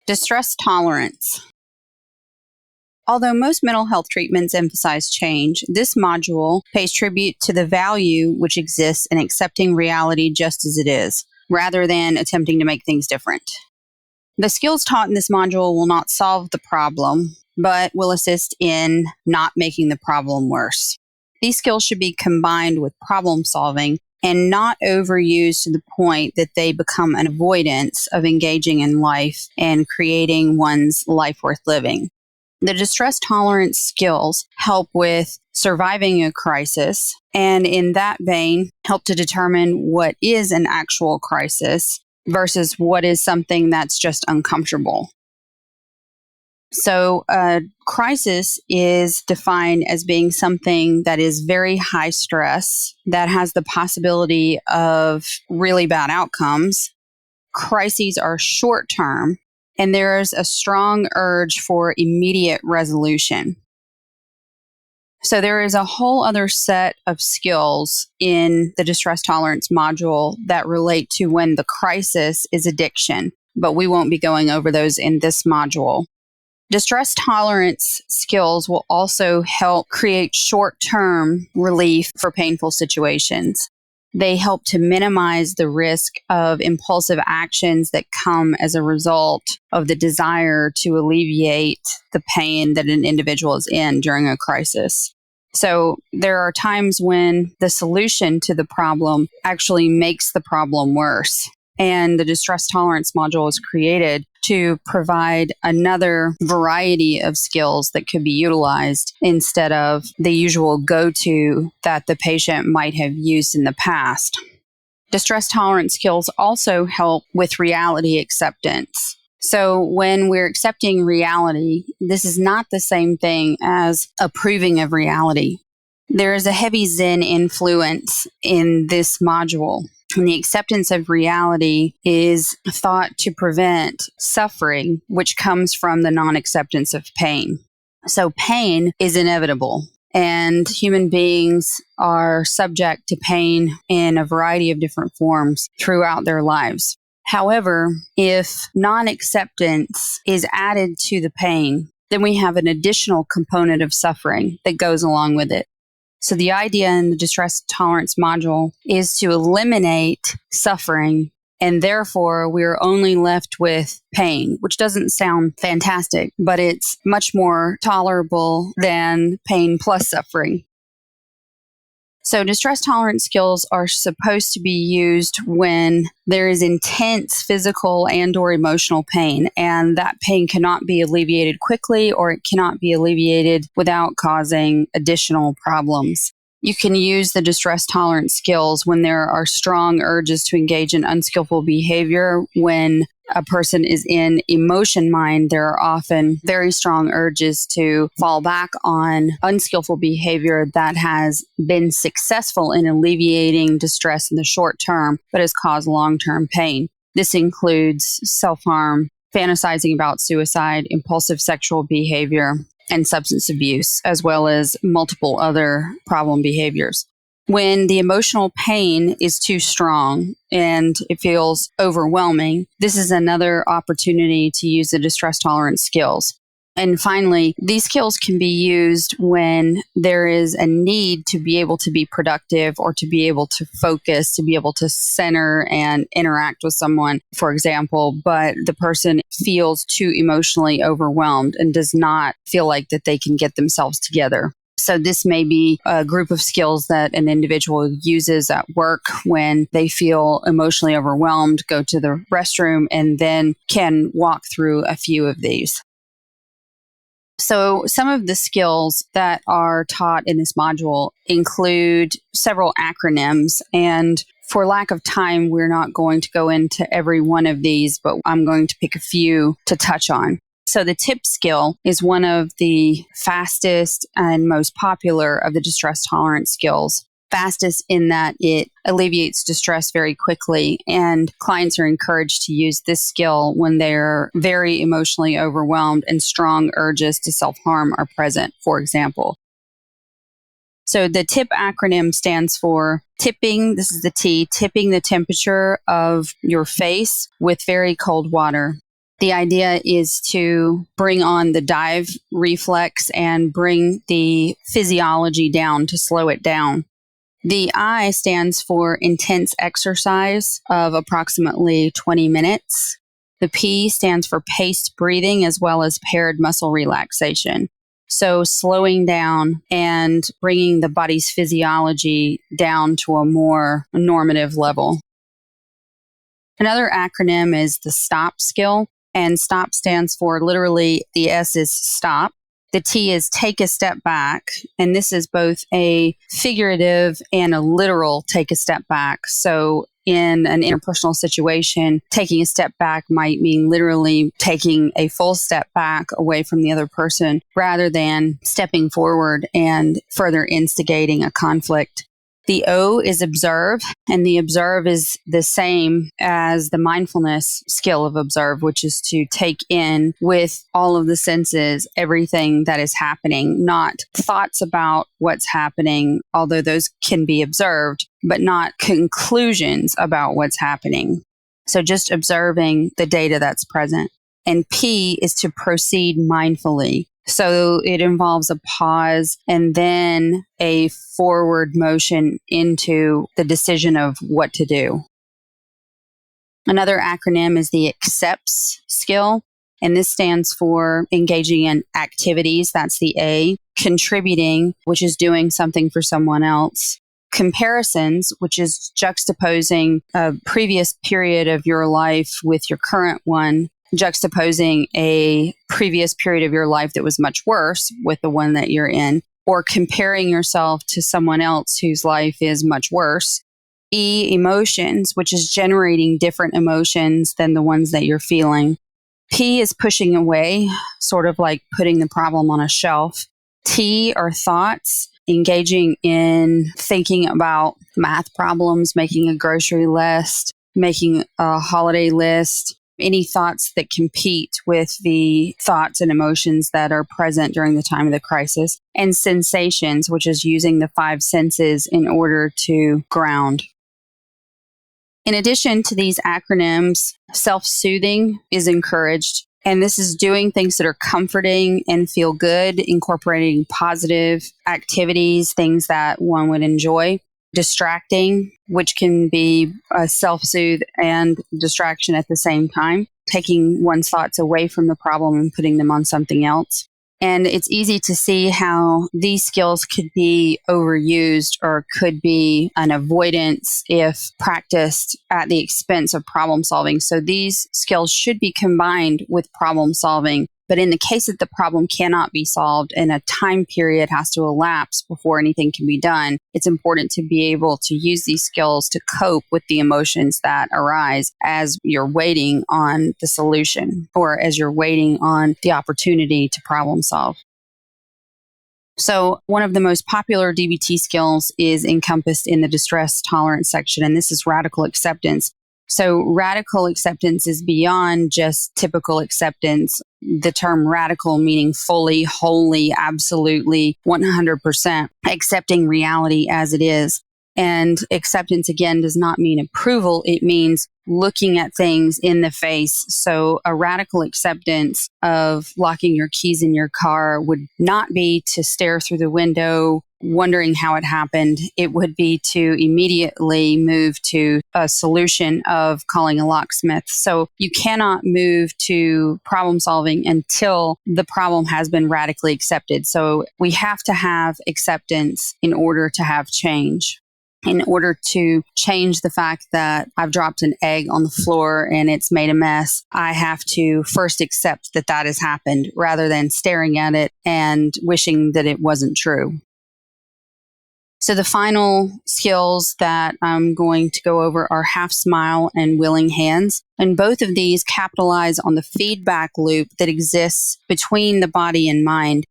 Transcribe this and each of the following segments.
Distress tolerance. Although most mental health treatments emphasize change, this module pays tribute to the value which exists in accepting reality just as it is, rather than attempting to make things different. The skills taught in this module will not solve the problem, but will assist in not making the problem worse. These skills should be combined with problem solving and not overused to the point that they become an avoidance of engaging in life and creating one's life worth living. The distress tolerance skills help with surviving a crisis, and in that vein, help to determine what is an actual crisis versus what is something that's just uncomfortable. So a crisis is defined as being something that is very high stress, that has the possibility of really bad outcomes. Crises are short term, and there is a strong urge for immediate resolution. So there is a whole other set of skills in the distress tolerance module that relate to when the crisis is addiction, but we won't be going over those in this module. Distress tolerance skills will also help create short-term relief for painful situations. They help to minimize the risk of impulsive actions that come as a result of the desire to alleviate the pain that an individual is in during a crisis. So there are times when the solution to the problem actually makes the problem worse. And the distress tolerance module was created to provide another variety of skills that could be utilized instead of the usual go-to that the patient might have used in the past. Distress tolerance skills also help with reality acceptance. So when we're accepting reality, this is not the same thing as approving of reality. There is a heavy Zen influence in this module. And the acceptance of reality is thought to prevent suffering, which comes from the non-acceptance of pain. So pain is inevitable, and human beings are subject to pain in a variety of different forms throughout their lives. However, if non-acceptance is added to the pain, then we have an additional component of suffering that goes along with it. So the idea in the distress tolerance module is to eliminate suffering, and therefore we're only left with pain, which doesn't sound fantastic, but it's much more tolerable than pain plus suffering. So distress tolerance skills are supposed to be used when there is intense physical and or emotional pain, and that pain cannot be alleviated quickly or it cannot be alleviated without causing additional problems. You can use the distress tolerance skills when there are strong urges to engage in unskillful behavior. When a person is in emotion mind, there are often very strong urges to fall back on unskillful behavior that has been successful in alleviating distress in the short term, but has caused long-term pain. This includes self-harm, fantasizing about suicide, impulsive sexual behavior, and substance abuse, as well as multiple other problem behaviors. When the emotional pain is too strong and it feels overwhelming, this is another opportunity to use the distress tolerance skills. And finally, these skills can be used when there is a need to be able to be productive or to be able to focus, to be able to center and interact with someone, for example, but the person feels too emotionally overwhelmed and does not feel like that they can get themselves together. So this may be a group of skills that an individual uses at work when they feel emotionally overwhelmed, go to the restroom, and then can walk through a few of these. So some of the skills that are taught in this module include several acronyms, and for lack of time, we're not going to go into every one of these, but I'm going to pick a few to touch on. So the TIP skill is one of the fastest and most popular of the distress tolerance skills. Fastest in that it alleviates distress very quickly, and clients are encouraged to use this skill when they're very emotionally overwhelmed and strong urges to self-harm are present, for example. So the TIP acronym stands for tipping, this is the T, tipping the temperature of your face with very cold water. The idea is to bring on the dive reflex and bring the physiology down to slow it down. The I stands for intense exercise of approximately 20 minutes. The P stands for paced breathing as well as paired muscle relaxation. So slowing down and bringing the body's physiology down to a more normative level. Another acronym is the STOP skill, and STOP stands for literally the S is stop. The T is take a step back, and this is both a figurative and a literal take a step back. So in an interpersonal situation, taking a step back might mean literally taking a full step back away from the other person rather than stepping forward and further instigating a conflict. The O is observe, and the observe is the same as the mindfulness skill of observe, which is to take in with all of the senses everything that is happening, not thoughts about what's happening, although those can be observed, but not conclusions about what's happening. So just observing the data that's present. And P is to proceed mindfully. So it involves a pause and then a forward motion into the decision of what to do. Another acronym is the accepts skill, and this stands for engaging in activities. That's the A. Contributing, which is doing something for someone else. Comparisons, which is juxtaposing a previous period of your life with your current one, juxtaposing a previous period of your life that was much worse with the one that you're in, or comparing yourself to someone else whose life is much worse. E, emotions, which is generating different emotions than the ones that you're feeling. P is pushing away, sort of like putting the problem on a shelf. T are thoughts, engaging in thinking about math problems, making a grocery list, making a holiday list, any thoughts that compete with the thoughts and emotions that are present during the time of the crisis. And sensations, which is using the 5 senses in order to ground. In addition to these acronyms, self-soothing is encouraged. And this is doing things that are comforting and feel good, incorporating positive activities, things that one would enjoy. Distracting, which can be a self-soothe and distraction at the same time, taking one's thoughts away from the problem and putting them on something else. And it's easy to see how these skills could be overused or could be an avoidance if practiced at the expense of problem solving. So these skills should be combined with problem solving. But in the case that the problem cannot be solved and a time period has to elapse before anything can be done, it's important to be able to use these skills to cope with the emotions that arise as you're waiting on the solution or as you're waiting on the opportunity to problem solve. So one of the most popular DBT skills is encompassed in the distress tolerance section, and this is radical acceptance. So radical acceptance is beyond just typical acceptance. The term radical meaning fully, wholly, absolutely, 100% accepting reality as it is. And acceptance, again, does not mean approval. It means looking at things in the face. So a radical acceptance of locking your keys in your car would not be to stare through the window, wondering how it happened. It would be to immediately move to a solution of calling a locksmith. So you cannot move to problem solving until the problem has been radically accepted. So we have to have acceptance in order to have change. In order to change the fact that I've dropped an egg on the floor and it's made a mess, I have to first accept that that has happened rather than staring at it and wishing that it wasn't true. So the final skills that I'm going to go over are half smile and willing hands. And both of these capitalize on the feedback loop that exists between the body and mind.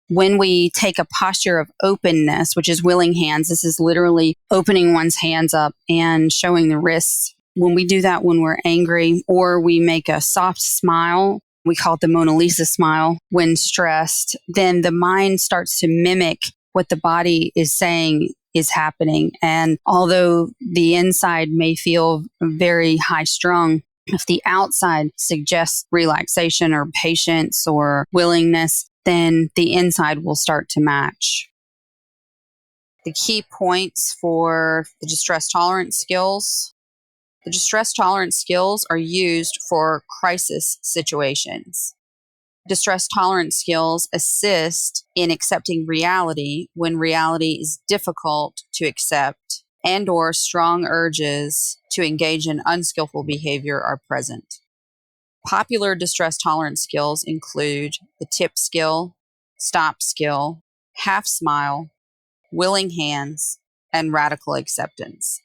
When we take a posture of openness, which is willing hands, this is literally opening one's hands up and showing the wrists. When we do that when we're angry, or we make a soft smile, we call it the Mona Lisa smile when stressed, then the mind starts to mimic what the body is saying is happening. And although the inside may feel very high strung, If the outside suggests relaxation or patience or willingness, then the inside will start to match. The key points for the distress tolerance skills. The distress tolerance skills are used for crisis situations. Distress tolerance skills assist in accepting reality when reality is difficult to accept and or strong urges to engage in unskillful behavior are present. Popular distress tolerance skills include the tip skill, stop skill, half smile, willing hands, and radical acceptance.